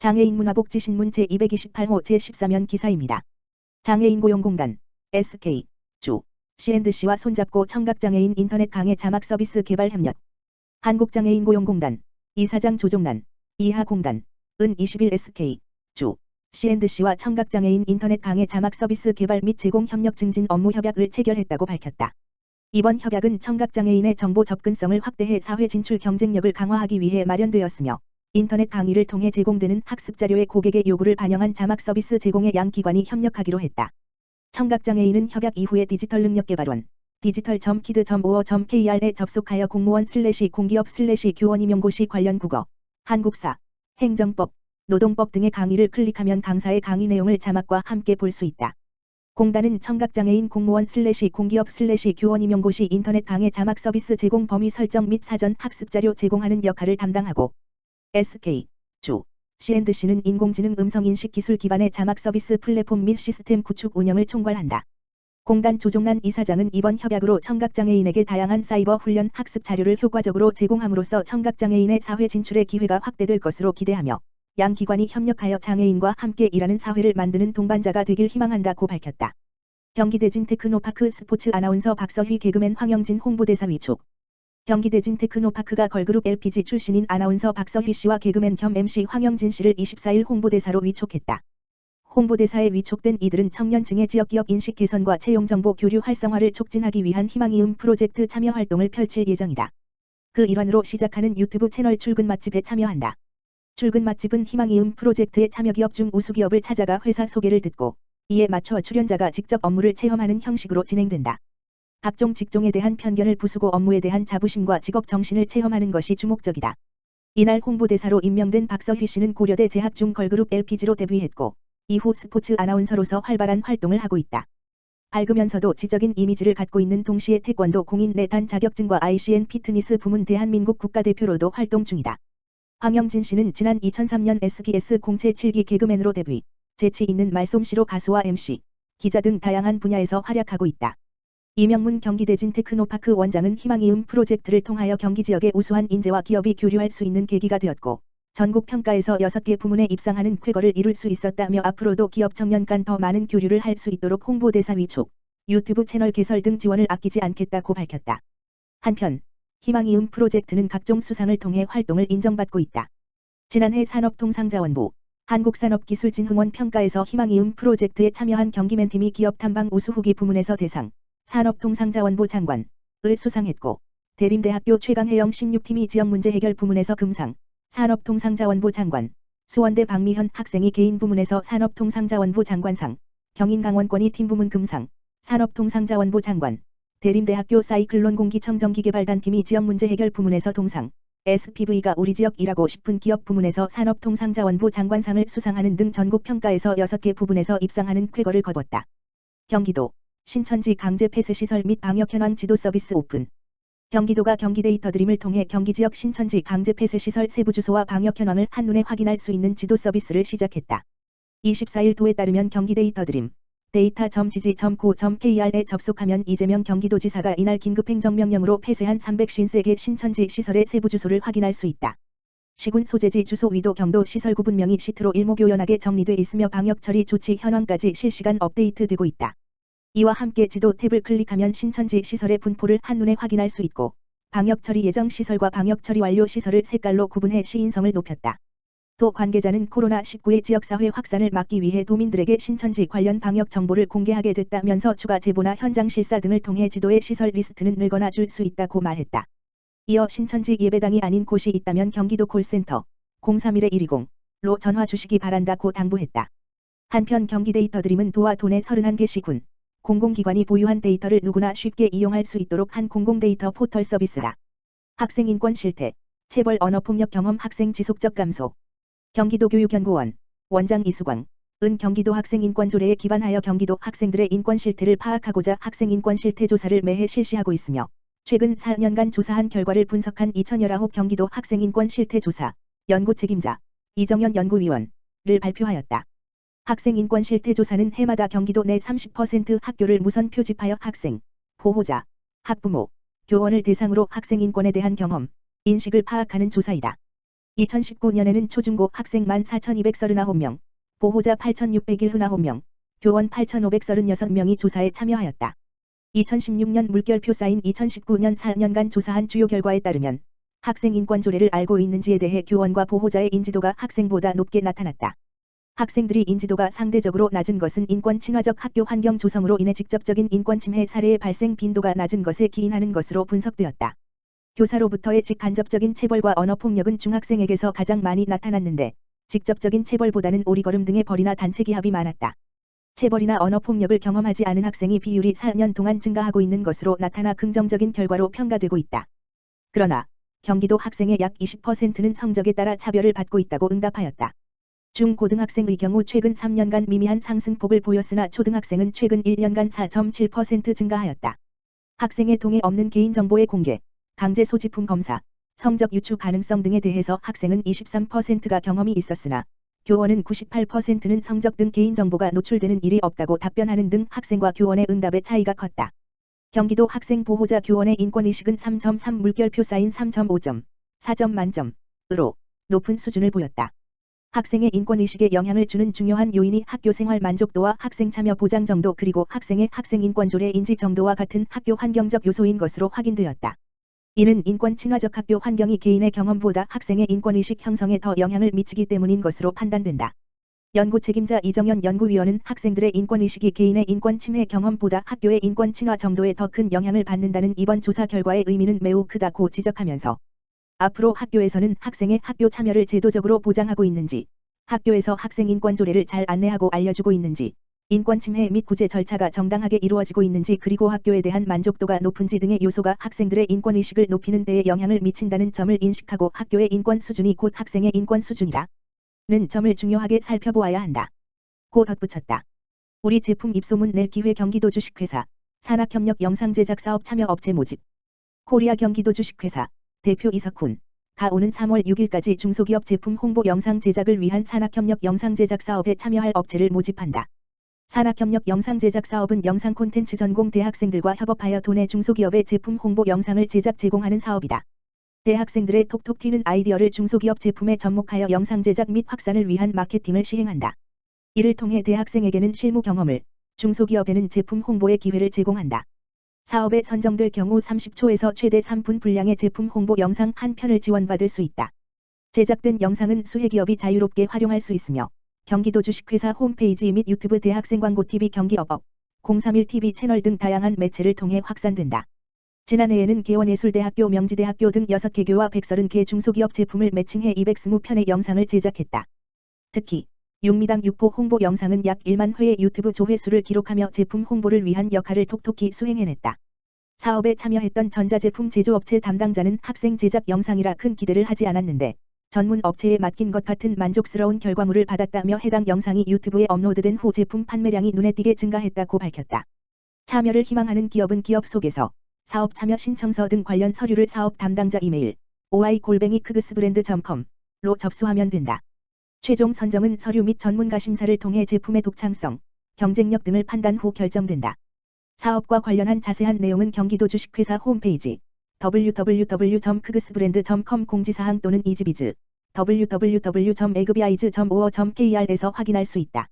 장애인 문화복지신문 제228호 제14면 기사입니다. 장애인고용공단, SK, 주, C&C와 손잡고 청각장애인 인터넷 강의 자막 서비스 개발 협력. 한국장애인고용공단, 이사장 조종난, 이하공단, 은 21 SK, 주, C&C와 청각장애인 인터넷 강의 자막 서비스 개발 및 제공 협력 증진 업무 협약을 체결했다고 밝혔다. 이번 협약은 청각장애인의 정보 접근성을 확대해 사회 진출 경쟁력을 강화하기 위해 마련되었으며, 인터넷 강의를 통해 제공되는 학습자료의 고객의 요구를 반영한 자막 서비스 제공에 양 기관이 협력하기로 했다. 청각장애인은 협약 이후에 디지털능력개발원, digital.kid.or.kr에 접속하여 공무원/공기업/교원 임용고시 관련 국어, 한국사, 행정법, 노동법 등의 강의를 클릭하면 강사의 강의 내용을 자막과 함께 볼 수 있다. 공단은 청각장애인 공무원/공기업/교원 임용고시 인터넷 강의 자막 서비스 제공 범위 설정 및 사전 학습자료 제공하는 역할을 담당하고, SK, 주, C&C는 인공지능 음성인식 기술 기반의 자막 서비스 플랫폼 및 시스템 구축 운영을 총괄한다. 공단 조종난 이사장은 이번 협약으로 청각장애인에게 다양한 사이버 훈련 학습 자료를 효과적으로 제공함으로써 청각장애인의 사회 진출의 기회가 확대될 것으로 기대하며, 양 기관이 협력하여 장애인과 함께 일하는 사회를 만드는 동반자가 되길 희망한다고 밝혔다. 경기대진 테크노파크 스포츠 아나운서 박서휘 개그맨 황영진 홍보대사 위촉. 경기대진 테크노파크가 걸그룹 LPG 출신인 아나운서 박서휘 씨와 개그맨 겸 MC 황영진 씨를 24일 홍보대사로 위촉했다. 홍보대사에 위촉된 이들은 청년층의 지역기업 인식 개선과 채용정보 교류 활성화를 촉진하기 위한 희망이음 프로젝트 참여 활동을 펼칠 예정이다. 그 일환으로 시작하는 유튜브 채널 출근 맛집에 참여한다. 출근 맛집은 희망이음 프로젝트의 참여기업 중 우수기업을 찾아가 회사 소개를 듣고, 이에 맞춰 출연자가 직접 업무를 체험하는 형식으로 진행된다. 각종 직종에 대한 편견을 부수고 업무에 대한 자부심과 직업 정신을 체험하는 것이 주목적이다. 이날 홍보대사로 임명된 박서휘 씨는 고려대 재학 중 걸그룹 LPG로 데뷔했고, 이후 스포츠 아나운서로서 활발한 활동을 하고 있다. 밝으면서도 지적인 이미지를 갖고 있는 동시에 태권도 공인 내단 자격증과 ICN 피트니스 부문 대한민국 국가대표로도 활동 중이다. 황영진 씨는 지난 2003년 SBS 공채 7기 개그맨으로 데뷔, 재치 있는 말솜씨로 가수와 MC, 기자 등 다양한 분야에서 활약하고 있다. 이명문 경기대진 테크노파크 원장은 희망이음 프로젝트를 통하여 경기 지역의 우수한 인재와 기업이 교류할 수 있는 계기가 되었고, 전국 평가에서 6개 부문에 입상하는 쾌거를 이룰 수 있었다며 앞으로도 기업 청년 간 더 많은 교류를 할 수 있도록 홍보대사 위촉, 유튜브 채널 개설 등 지원을 아끼지 않겠다고 밝혔다. 한편, 희망이음 프로젝트는 각종 수상을 통해 활동을 인정받고 있다. 지난해 산업통상자원부, 한국산업기술진흥원 평가에서 희망이음 프로젝트에 참여한 경기맨팀이 기업 탐방 우수 후기 부문에서 대상, 산업통상자원부 장관을 수상했고, 대림대학교 최강혜영 16팀이 지역문제 해결 부문에서 금상, 산업통상자원부 장관, 수원대 박미현 학생이 개인 부문에서 산업통상자원부 장관상, 경인강원권이 팀 부문 금상, 산업통상자원부 장관, 대림대학교 사이클론 공기청정기개발단팀이 지역문제 해결 부문에서 동상, SPV가 우리 지역 일하고 싶은 기업 부문에서 산업통상자원부 장관상을 수상하는 등 전국 평가에서 6개 부분에서 입상하는 쾌거를 거뒀다. 경기도 신천지 강제 폐쇄 시설 및 방역 현황 지도 서비스 오픈. 경기도가 경기데이터 드림을 통해 경기 지역 신천지 강제 폐쇄 시설 세부 주소와 방역 현황을 한눈에 확인할 수 있는 지도 서비스를 시작했다. 24일 도에 따르면 경기데이터 드림 data.gg.co.kr에 접속하면 이재명 경기도지사가 이날 긴급행정명령으로 폐쇄한 353개 신천지 시설의 세부 주소를 확인할 수 있다. 시군 소재지 주소 위도 경도 시설 구분명이 시트로 일목요연하게 정리돼 있으며 방역 처리 조치 현황까지 실시간 업데이트되고 있다. 이와 함께 지도 탭을 클릭하면 신천지 시설의 분포를 한눈에 확인할 수 있고, 방역 처리 예정 시설과 방역 처리 완료 시설을 색깔로 구분해 시인성을 높였다. 도 관계자는 코로나19의 지역사회 확산을 막기 위해 도민들에게 신천지 관련 방역 정보를 공개하게 됐다면서 추가 제보나 현장 실사 등을 통해 지도의 시설 리스트는 늘거나 줄 수 있다고 말했다. 이어 신천지 예배당이 아닌 곳이 있다면 경기도 콜센터 031-120로 전화 주시기 바란다고 당부했다. 한편 경기데이터 드림은 도와 도내 31개 시군, 공공기관이 보유한 데이터를 누구나 쉽게 이용할 수 있도록 한 공공데이터 포털 서비스다. 학생인권 실태, 체벌 언어폭력 경험 학생 지속적 감소. 경기도 교육연구원, 원장 이수광, 은 경기도 학생인권조례에 기반하여 경기도 학생들의 인권 실태를 파악하고자 학생인권 실태 조사를 매해 실시하고 있으며, 최근 4년간 조사한 결과를 분석한 2019 경기도 학생인권 실태 조사, 연구 책임자, 이정현 연구위원을 발표하였다. 학생인권 실태 조사는 해마다 경기도 내 30% 학교를 무선 표집하여 학생, 보호자, 학부모, 교원을 대상으로 학생인권에 대한 경험, 인식을 파악하는 조사이다. 2019년에는 초중고 학생 14,239명, 보호자 8,601명, 교원 8,536명이 조사에 참여하였다. 2016년 물결표 쌓인 2019년 4년간 조사한 주요 결과에 따르면 학생 인권 조례를 알고 있는지에 대해 교원과 보호자의 인지도가 학생보다 높게 나타났다. 학생들이 인지도가 상대적으로 낮은 것은 인권 친화적 학교 환경 조성으로 인해 직접적인 인권 침해 사례의 발생 빈도가 낮은 것에 기인하는 것으로 분석되었다. 교사로부터의 직간접적인 체벌과 언어폭력은 중학생에게서 가장 많이 나타났는데 직접적인 체벌보다는 오리걸음 등의 벌이나 단체 기합이 많았다. 체벌이나 언어폭력을 경험하지 않은 학생이 비율이 4년 동안 증가하고 있는 것으로 나타나 긍정적인 결과로 평가되고 있다. 그러나 경기도 학생의 약 20%는 성적에 따라 차별을 받고 있다고 응답하였다. 중고등학생의 경우 최근 3년간 미미한 상승폭을 보였으나 초등학생은 최근 1년간 4.7% 증가하였다. 학생의 동의 없는 개인정보의 공개, 강제 소지품 검사, 성적 유추 가능성 등에 대해서 학생은 23%가 경험이 있었으나 교원은 98%는 성적 등 개인정보가 노출되는 일이 없다고 답변하는 등 학생과 교원의 응답의 차이가 컸다. 경기도 학생 보호자 교원의 인권의식은 3.3 물결표 쌓인 3.5점, 4점 만점으로 높은 수준을 보였다. 학생의 인권의식에 영향을 주는 중요한 요인이 학교 생활 만족도와 학생 참여 보장 정도 그리고 학생의 학생 인권조례 인지 정도와 같은 학교 환경적 요소인 것으로 확인되었다. 이는 인권 친화적 학교 환경이 개인의 경험보다 학생의 인권의식 형성에 더 영향을 미치기 때문인 것으로 판단된다. 연구 책임자 이정현 연구위원은 학생들의 인권의식이 개인의 인권 침해 경험보다 학교의 인권 친화 정도에 더 큰 영향을 받는다는 이번 조사 결과의 의미는 매우 크다고 지적하면서 앞으로 학교에서는 학생의 학교 참여를 제도적으로 보장하고 있는지, 학교에서 학생 인권 조례를 잘 안내하고 알려주고 있는지, 인권 침해 및 구제 절차가 정당하게 이루어지고 있는지 그리고 학교에 대한 만족도가 높은지 등의 요소가 학생들의 인권의식을 높이는 데에 영향을 미친다는 점을 인식하고 학교의 인권 수준이 곧 학생의 인권 수준이라는 점을 중요하게 살펴보아야 한다. 고 덧붙였다. 우리 제품 입소문 낼 기회 경기도 주식회사, 산학협력 영상제작 사업 참여 업체 모집. 코리아 경기도 주식회사, 대표 이석훈. 오는 3월 6일까지 중소기업 제품 홍보 영상 제작을 위한 산학협력 영상 제작 사업에 참여할 업체를 모집한다. 산학협력 영상 제작 사업은 영상 콘텐츠 전공 대학생들과 협업하여 도내 중소기업의 제품 홍보 영상을 제공하는 사업이다. 대학생들의 톡톡 튀는 아이디어를 중소기업 제품에 접목하여 영상 제작 및 확산을 위한 마케팅을 시행한다. 이를 통해 대학생에게는 실무 경험을, 중소기업에는 제품 홍보의 기회를 제공한다. 사업에 선정될 경우 30초에서 최대 3분 분량의 제품 홍보 영상 한 편을 지원받을 수 있다. 제작된 영상은 수혜기업이 자유롭게 활용할 수 있으며 경기도 주식회사 홈페이지 및 유튜브 대학생 광고TV 경기업업, 031TV 채널 등 다양한 매체를 통해 확산된다. 지난해에는 개원예술대학교 명지대학교 등 6개교와 130개 중소기업 제품을 매칭해 220편의 영상을 제작했다. 특히 육미당 육포 홍보 영상은 약 1만 회의 유튜브 조회수를 기록하며 제품 홍보를 위한 역할을 톡톡히 수행해냈다. 사업에 참여했던 전자제품 제조업체 담당자는 학생 제작 영상이라 큰 기대를 하지 않았는데 전문 업체에 맡긴 것 같은 만족스러운 결과물을 받았다며 해당 영상이 유튜브에 업로드된 후 제품 판매량이 눈에 띄게 증가했다고 밝혔다. 참여를 희망하는 기업은 기업 소개서, 사업 참여 신청서 등 관련 서류를 사업 담당자 이메일 oy@kgsbrand.com로 접수하면 된다. 최종 선정은 서류 및 전문가 심사를 통해 제품의 독창성, 경쟁력 등을 판단 후 결정된다. 사업과 관련한 자세한 내용은 경기도 주식회사 홈페이지 www.kgsbrand.com 공지사항 또는 이지비즈 www.egbis.or.kr에서 확인할 수 있다.